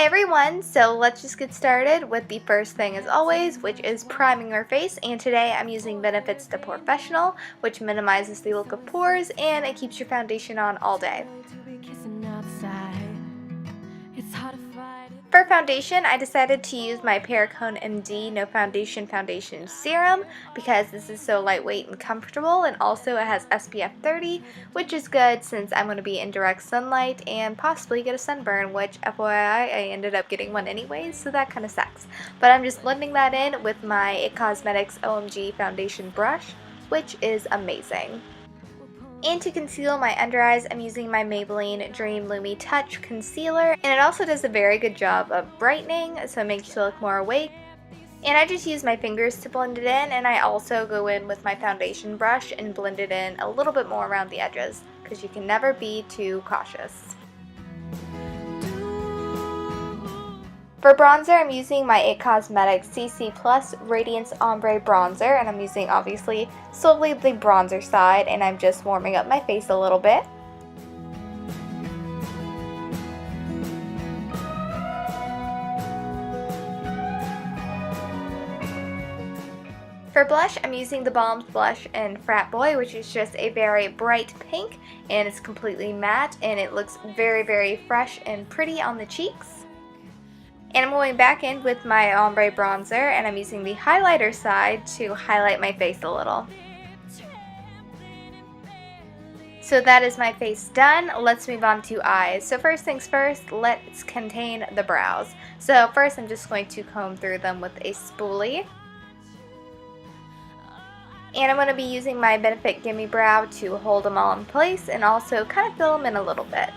Hi everyone, so let's just get started with the first thing as always, which is priming your face, and today I'm using Benetint's The Porefessional, which minimizes the look of pores and it keeps your foundation on all day. For foundation, I decided to use my Perricone MD No Foundation Serum because this is so lightweight and comfortable, and also it has SPF 30, which is good since I'm going to be in direct sunlight and possibly get a sunburn, which FYI, I ended up getting one anyways, so that kind of sucks. But I'm just blending that in with my IT Cosmetics OMG foundation brush, which is amazing. And to conceal my under eyes, I'm using my Maybelline Dream Lumi Touch Concealer, and it also does a very good job of brightening, so it makes you look more awake. And I just use my fingers to blend it in, and I also go in with my foundation brush and blend it in a little bit more around the edges, because you can never be too cautious. For bronzer, I'm using my IT Cosmetics CC Plus Radiance Ombre Bronzer, and I'm using obviously solely the bronzer side, and I'm just warming up my face a little bit. For blush, I'm using TheBalm's blush in Frat Boy, which is just a very bright pink, and it's completely matte, and it looks very, very fresh and pretty on the cheeks. And I'm going back in with my Ombre bronzer, and I'm using the highlighter side to highlight my face a little. So that is my face done. Let's move on to eyes. So first things first, let's contain the brows. So first I'm just going to comb through them with a spoolie. And I'm going to be using my Benefit Gimme Brow to hold them all in place and also kind of fill them in a little bit.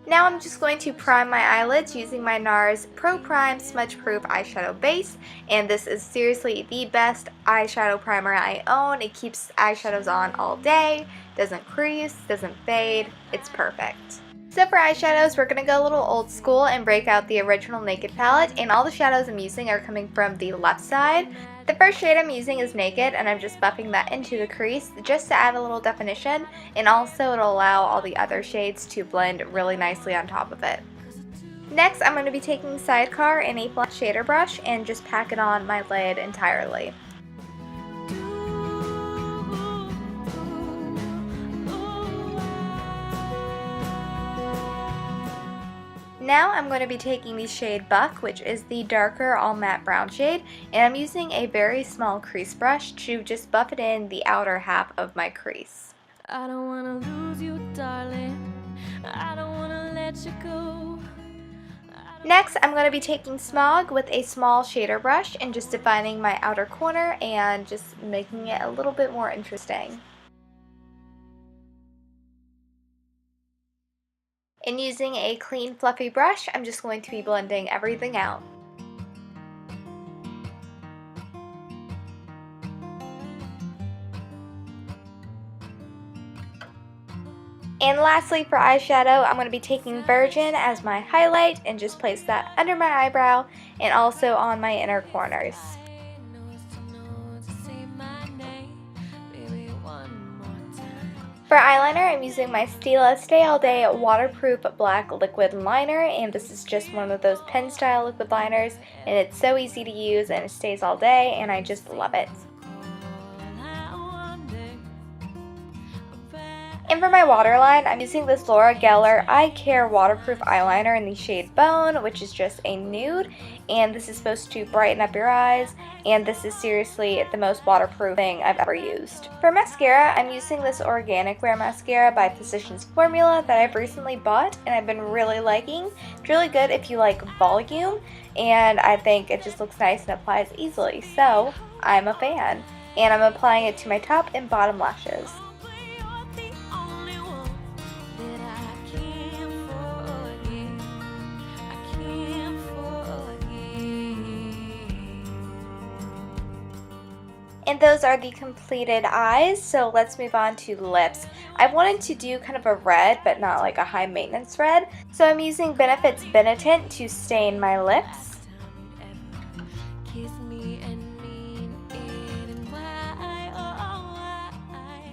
Now I'm just going to prime my eyelids using my Nars Pro Prime Smudge Proof Eyeshadow Base, and this is seriously the best eyeshadow primer I own. It keeps eyeshadows on all day, doesn't crease, doesn't fade, it's perfect. So for eyeshadows, we're going to go a little old school and break out the original Naked palette, and all the shadows I'm using are coming from the left side. The first shade I'm using is Naked, and I'm just buffing that into the crease just to add a little definition, and also it'll allow all the other shades to blend really nicely on top of it. Next, I'm going to be taking Sidecar in a flat shader brush and just pack it on my lid entirely. Now I'm going to be taking the shade Buck, which is the darker all matte brown shade, and I'm using a very small crease brush to just buff it in the outer half of my crease. I don't want to lose you, darling. I don't want to let you go. Next, I'm going to be taking Smog with a small shader brush and just defining my outer corner and just making it a little bit more interesting. And using a clean fluffy brush, I'm just going to be blending everything out. And lastly, for eyeshadow, I'm going to be taking Virgin as my highlight and just place that under my eyebrow and also on my inner corners. For eyeliner, I'm using my Stila Stay All Day Waterproof Black Liquid Liner, and this is just one of those pen style liquid liners, and it's so easy to use and it stays all day, and I just love it. And for my waterline, I'm using this Laura Geller Eye Care Waterproof Eyeliner in the shade Bone, which is just a nude, and this is supposed to brighten up your eyes, and this is seriously the most waterproof thing I've ever used. For mascara, I'm using this Organic Wear Mascara by Physicians Formula that I've recently bought, and I've been really liking. It's really good if you like volume, and I think it just looks nice and applies easily, so I'm a fan. And I'm applying it to my top and bottom lashes. And those are the completed eyes, so let's move on to lips. I wanted to do kind of a red, but not like a high maintenance red, so I'm using Benefit's Benetint to stain my lips.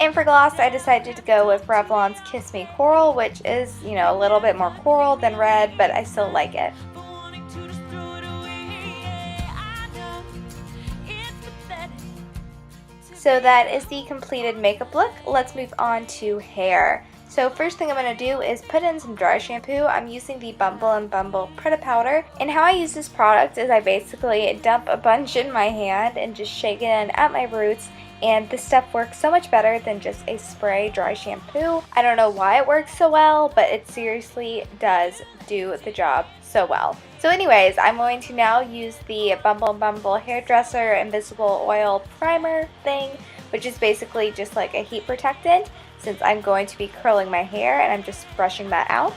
And for gloss, I decided to go with Revlon's Kiss Me Coral, which is, you know, a little bit more coral than red, but I still like it. So that is the completed makeup look. Let's move on to hair. So first thing I'm going to do is put in some dry shampoo. I'm using the Bumble & Bumble Preta Powder. And how I use this product is I basically dump a bunch in my hand and just shake it in at my roots. And this stuff works so much better than just a spray dry shampoo. I don't know why it works so well, but it seriously does do the job so well. So anyways, I'm going to now use the Bumble & Bumble Hairdresser Invisible Oil Primer thing, which is basically just like a heat protectant, since I'm going to be curling my hair and I'm just brushing that out.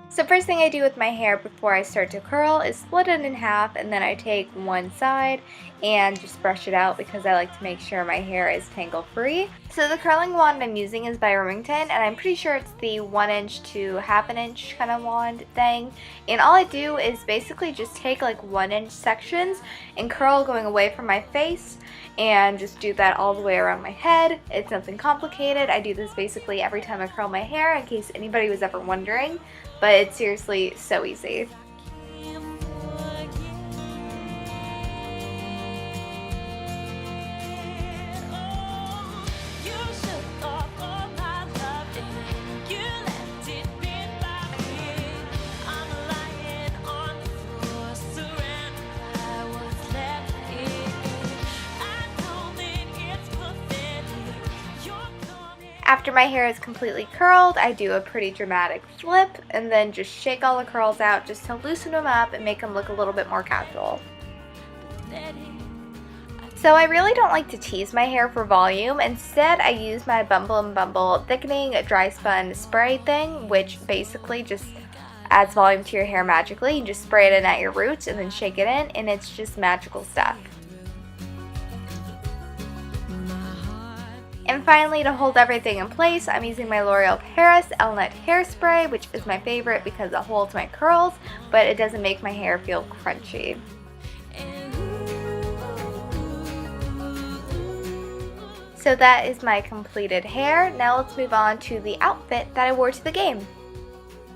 So first thing I do with my hair before I start to curl is split it in half, and then I take one side and just brush it out because I like to make sure my hair is tangle free. So the curling wand I'm using is by Benetint, and I'm pretty sure it's the 1 inch to ½ an inch kind of wand thing. And all I do is basically just take like 1 inch sections and curl going away from my face, and just do that all the way around my head. It's nothing complicated. I do this basically every time I curl my hair, in case anybody was ever wondering. But it's seriously so easy. After my hair is completely curled, I do a pretty dramatic flip and then just shake all the curls out just to loosen them up and make them look a little bit more casual. So I really don't like to tease my hair for volume. Instead, I use my Bumble & Bumble Thickening Dry Spun Spray thing, which basically just adds volume to your hair magically. You just spray it in at your roots and then shake it in, and it's just magical stuff. And finally, to hold everything in place, I'm using my L'Oreal Paris Elnett Hairspray, which is my favorite because it holds my curls, but it doesn't make my hair feel crunchy. So that is my completed hair. Now let's move on to the outfit that I wore to the game.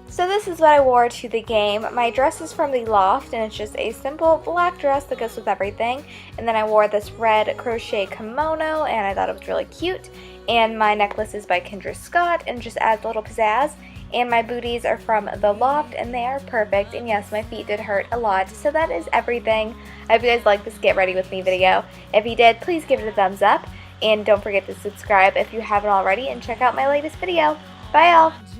So this is what I wore to the game. My dress is from the Loft, and it's just a simple black dress that goes with everything. And then I wore this red crochet kimono, and I thought it was really cute. And my necklace is by Kendra Scott, and just adds a little pizzazz. And my booties are from the Loft, and they are perfect. And yes, my feet did hurt a lot. So that is everything. I hope you guys liked this Get Ready With Me video. If you did, please give it a thumbs up. And don't forget to subscribe if you haven't already, and check out my latest video. Bye, y'all!